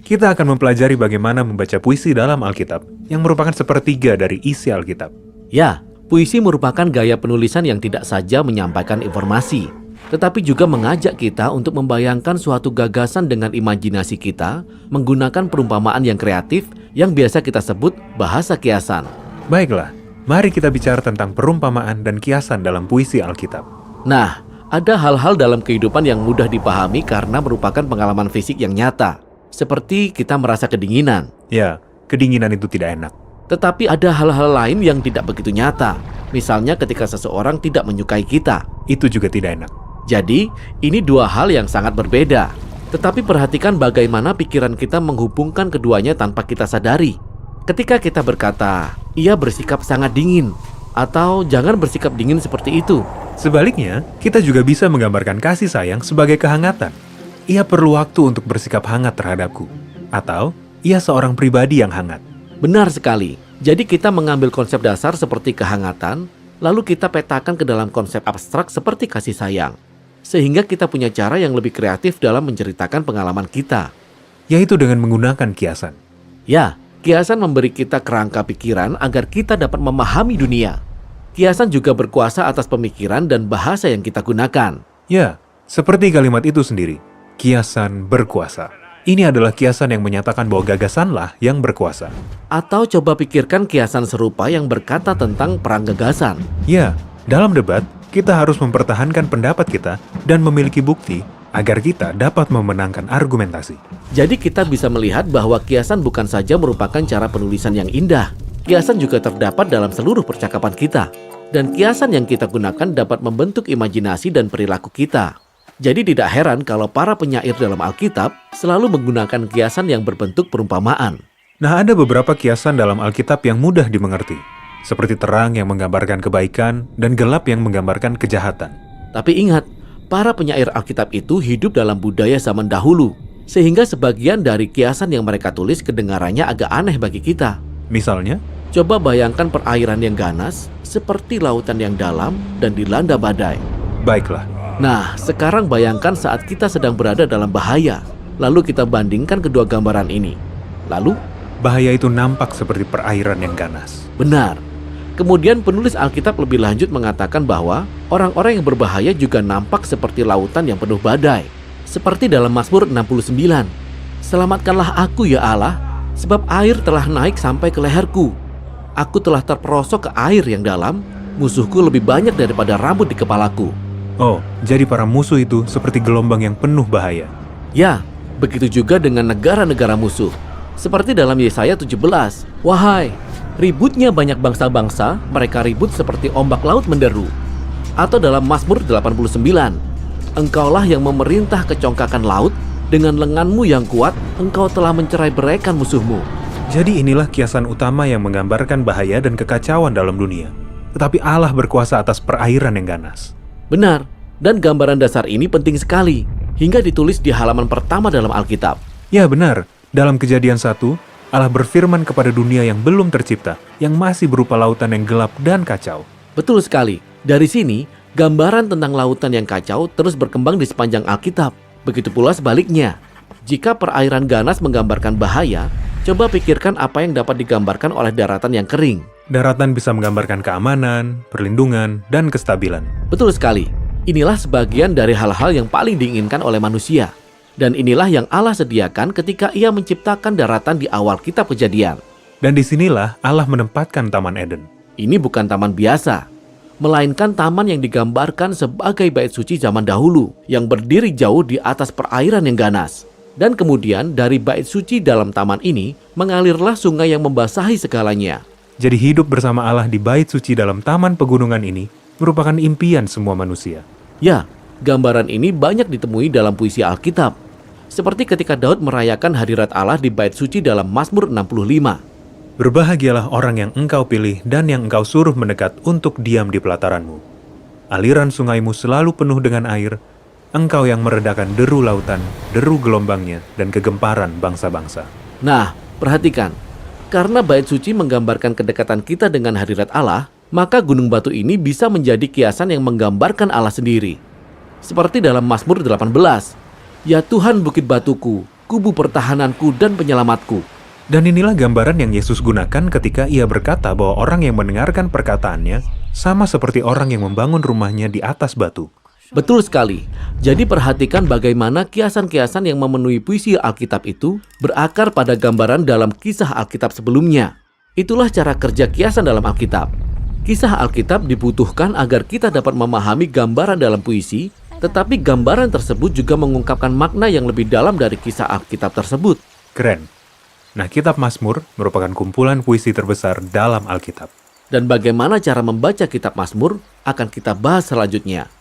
kita akan mempelajari bagaimana membaca puisi dalam Alkitab yang merupakan sepertiga dari isi Alkitab. Ya, puisi merupakan gaya penulisan yang tidak saja menyampaikan informasi, tetapi juga mengajak kita untuk membayangkan suatu gagasan dengan imajinasi kita menggunakan perumpamaan yang kreatif yang biasa kita sebut bahasa kiasan. Baiklah, mari kita bicara tentang perumpamaan dan kiasan dalam puisi Alkitab. Nah, ada hal-hal dalam kehidupan yang mudah dipahami karena merupakan pengalaman fisik yang nyata. Seperti kita merasa kedinginan. Ya, kedinginan itu tidak enak. Tetapi ada hal-hal lain yang tidak begitu nyata. Misalnya ketika seseorang tidak menyukai kita. Itu juga tidak enak. Jadi, ini dua hal yang sangat berbeda. Tetapi perhatikan bagaimana pikiran kita menghubungkan keduanya tanpa kita sadari. Ketika kita berkata, ia bersikap sangat dingin, atau jangan bersikap dingin seperti itu. Sebaliknya, kita juga bisa menggambarkan kasih sayang sebagai kehangatan. Ia perlu waktu untuk bersikap hangat terhadapku. Atau, ia seorang pribadi yang hangat. Benar sekali. Jadi kita mengambil konsep dasar seperti kehangatan, lalu kita petakan ke dalam konsep abstrak seperti kasih sayang. Sehingga kita punya cara yang lebih kreatif dalam menceritakan pengalaman kita. Yaitu dengan menggunakan kiasan. Ya, kiasan memberi kita kerangka pikiran agar kita dapat memahami dunia. Kiasan juga berkuasa atas pemikiran dan bahasa yang kita gunakan. Ya, seperti kalimat itu sendiri. Kiasan berkuasa. Ini adalah kiasan yang menyatakan bahwa gagasanlah yang berkuasa. Atau coba pikirkan kiasan serupa yang berkata tentang perang gagasan. Ya, dalam debat, kita harus mempertahankan pendapat kita dan memiliki bukti agar kita dapat memenangkan argumentasi. Jadi kita bisa melihat bahwa kiasan bukan saja merupakan cara penulisan yang indah. Kiasan juga terdapat dalam seluruh percakapan kita. Dan kiasan yang kita gunakan dapat membentuk imajinasi dan perilaku kita. Jadi tidak heran kalau para penyair dalam Alkitab selalu menggunakan kiasan yang berbentuk perumpamaan. Nah, ada beberapa kiasan dalam Alkitab yang mudah dimengerti. Seperti terang yang menggambarkan kebaikan dan gelap yang menggambarkan kejahatan. Tapi ingat, para penyair Alkitab itu hidup dalam budaya zaman dahulu. Sehingga sebagian dari kiasan yang mereka tulis kedengarannya agak aneh bagi kita. Misalnya, coba bayangkan perairan yang ganas, seperti lautan yang dalam dan dilanda badai. baiklah. Nah, sekarang bayangkan saat kita sedang berada dalam bahaya. Lalu kita bandingkan kedua gambaran ini. Lalu, Bahaya itu nampak seperti perairan yang ganas. benar. Kemudian penulis Alkitab lebih lanjut mengatakan bahwa orang-orang yang berbahaya juga nampak seperti lautan yang penuh badai. Seperti dalam Mazmur 69. Selamatkanlah aku ya Allah, sebab air telah naik sampai ke leherku. Aku telah terperosok ke air yang dalam, musuhku lebih banyak daripada rambut di kepalaku. Oh, jadi para musuh itu seperti gelombang yang penuh bahaya. Ya, begitu juga dengan negara-negara musuh. Seperti dalam Yesaya 17, wahai, ributnya banyak bangsa-bangsa, mereka ribut seperti ombak laut menderu. Atau dalam Mazmur 89, engkaulah yang memerintah kecongkakan laut, dengan lenganmu yang kuat, engkau telah mencerai-beraikan musuhmu. Jadi inilah kiasan utama yang menggambarkan bahaya dan kekacauan dalam dunia. Tetapi Allah berkuasa atas perairan yang ganas. Benar, dan gambaran dasar ini penting sekali, hingga ditulis di halaman pertama dalam Alkitab. Ya benar, dalam Kejadian 1, Allah berfirman kepada dunia yang belum tercipta, yang masih berupa lautan yang gelap dan kacau. Betul sekali. Dari sini, gambaran tentang lautan yang kacau terus berkembang di sepanjang Alkitab. Begitu pula sebaliknya. Jika perairan ganas menggambarkan bahaya, coba pikirkan apa yang dapat digambarkan oleh daratan yang kering. Daratan bisa menggambarkan keamanan, perlindungan, dan kestabilan. Betul sekali. Inilah sebagian dari hal-hal yang paling diinginkan oleh manusia. Dan inilah yang Allah sediakan ketika Ia menciptakan daratan di awal kitab Kejadian. Dan disinilah Allah menempatkan Taman Eden. Ini bukan taman biasa, melainkan taman yang digambarkan sebagai bait suci zaman dahulu yang berdiri jauh di atas perairan yang ganas. Dan kemudian dari bait suci dalam taman ini mengalirlah sungai yang membasahi segalanya. Jadi hidup bersama Allah di bait suci dalam taman pegunungan ini merupakan impian semua manusia. Ya, gambaran ini banyak ditemui dalam puisi Alkitab. Seperti ketika Daud merayakan hadirat Allah di bait suci dalam Mazmur 65. Berbahagialah orang yang engkau pilih dan yang engkau suruh mendekat untuk diam di pelataranmu. Aliran sungaimu selalu penuh dengan air, engkau yang meredakan deru lautan, deru gelombangnya, dan kegemparan bangsa-bangsa. Nah, perhatikan. Karena bait suci menggambarkan kedekatan kita dengan hadirat Allah, maka gunung batu ini bisa menjadi kiasan yang menggambarkan Allah sendiri. Seperti dalam Mazmur 18. Ya Tuhan bukit batuku, kubu pertahananku dan penyelamatku. Dan inilah gambaran yang Yesus gunakan ketika ia berkata bahwa orang yang mendengarkan perkataannya sama seperti orang yang membangun rumahnya di atas batu. Betul sekali. Jadi perhatikan bagaimana kiasan-kiasan yang memenuhi puisi Alkitab itu berakar pada gambaran dalam kisah Alkitab sebelumnya. Itulah cara kerja kiasan dalam Alkitab. Kisah Alkitab dibutuhkan agar kita dapat memahami gambaran dalam puisi, tetapi gambaran tersebut juga mengungkapkan makna yang lebih dalam dari kisah Alkitab tersebut. Keren. Nah, kitab Mazmur merupakan kumpulan puisi terbesar dalam Alkitab. Dan bagaimana cara membaca kitab Mazmur akan kita bahas selanjutnya.